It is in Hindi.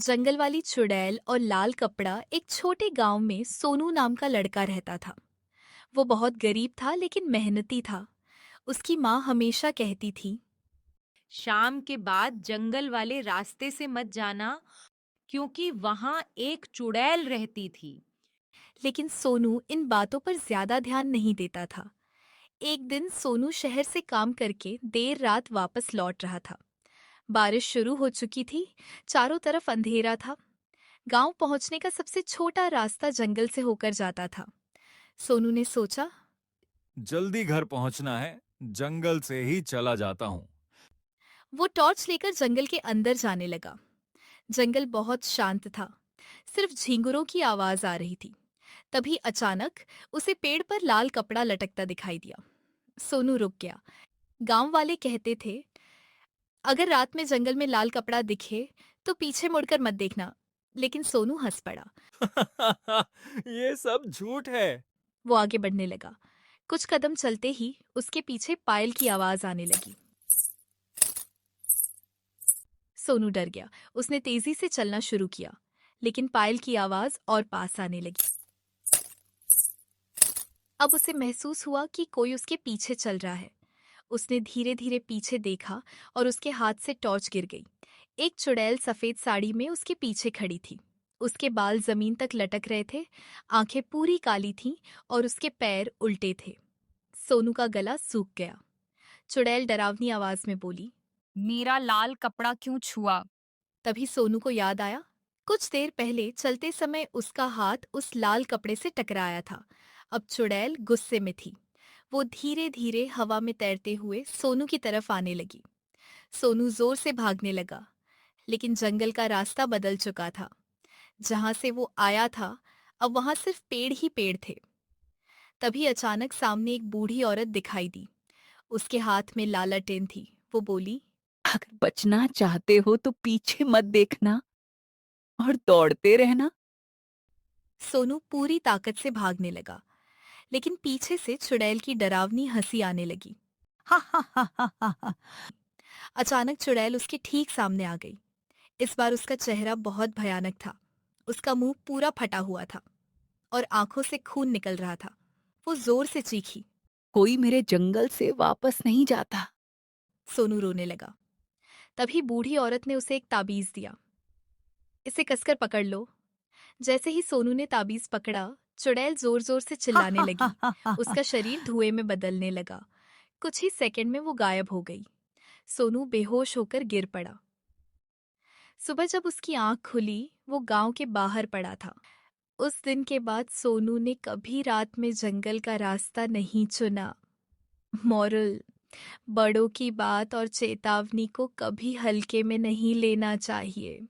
जंगल वाली चुड़ैल और लाल कपड़ा एक छोटे गांव में सोनू नाम का लड़का रहता था। वो बहुत गरीब था लेकिन मेहनती था। उसकी माँ हमेशा कहती थी। शाम के बाद जंगल वाले रास्ते से मत जाना क्योंकि वहां एक चुड़ैल रहती थी। लेकिन सोनू इन बातों पर ज्यादा ध्यान नहीं देता था। एक दिन सोनू शहर से काम करके देर रात वापस लौट रहा था। बारिश शुरू हो चुकी थी। चारों तरफ अंधेरा था। गांव पहुंचने का सबसे छोटा रास्ता जंगल से होकर जाता था। सोनू ने सोचा। जल्दी घर पहुंचना है। जंगल से ही चला जाता हूँ। वो टॉर्च लेकर जंगल के अंदर जाने लगा। जंगल बहुत शांत था। सिर्फ झींगुरों की आवाज आ रही थी। तभी अचानक उसे पेड़ पर लाल कपड़ा लटकता दिखाई दिया। सोनू रुक गया। गांव वाले कहते थे, अगर रात में जंगल में लाल कपड़ा दिखे तो पीछे मुड़कर मत देखना। लेकिन सोनू हंस पड़ा। ये सब झूठ है। वो आगे बढ़ने लगा। कुछ कदम चलते ही उसके पीछे पायल की आवाज आने लगी। सोनू डर गया। उसने तेजी से चलना शुरू किया। लेकिन पायल की आवाज और पास आने लगी। अब उसे महसूस हुआ कि कोई उसके पीछे चल रहा है। उसने धीरे धीरे पीछे देखा और उसके हाथ से टॉर्च गिर गई। एक चुड़ैल सफेद साड़ी में उसके पीछे खड़ी थी। उसके बाल जमीन तक लटक रहे थे। आंखें पूरी काली थीं और उसके पैर उल्टे थे। सोनू का गला सूख गया। चुड़ैल डरावनी आवाज में बोली। मेरा लाल कपड़ा क्यों छुआ? तभी सोनू को याद आया, कुछ देर पहले चलते समय उसका हाथ उस लाल कपड़े से टकराया था। अब चुड़ैल गुस्से में थी। वो धीरे धीरे हवा में तैरते हुए सोनू की तरफ आने लगी। सोनू जोर से भागने लगा। लेकिन जंगल का रास्ता बदल चुका था। जहां से वो आया था, अब वहां सिर्फ पेड़ ही पेड़ थे। तभी अचानक सामने एक बूढ़ी औरत दिखाई दी। उसके हाथ में लालटेन थी। वो बोली। अगर बचना चाहते हो तो पीछे मत देखना और दौड़ते रहना। सोनू पूरी ताकत से भागने लगा। लेकिन पीछे से चुड़ैल की डरावनी हंसी आने लगी। हा हा हा हा हा हा। अचानक चुड़ैल उसके ठीक सामने आ गई। इस बार उसका चेहरा बहुत भयानक था। उसका मुंह पूरा फटा हुआ था और आंखों से खून निकल रहा था। वो जोर से चीखी। कोई मेरे जंगल से वापस नहीं जाता। सोनू रोने लगा। तभी बूढ़ी औरत ने उसे एक ताबीज दिया। इसे कसकर पकड़ लो। जैसे ही सोनू ने ताबीज पकड़ा, चुड़ैल जोर जोर से हा चिल्लाने हा हा लगी। हा हा हा। उसका शरीर धुएं में बदलने लगा। कुछ ही सेकंड में वो गायब हो गई। सोनू बेहोश होकर गिर पड़ा। सुबह जब उसकी आंख खुली, वो गांव के बाहर पड़ा था। उस दिन के बाद सोनू ने कभी रात में जंगल का रास्ता नहीं चुना। मॉरल: बड़ों की बात और चेतावनी को कभी हल्के में नहीं लेना चाहिए।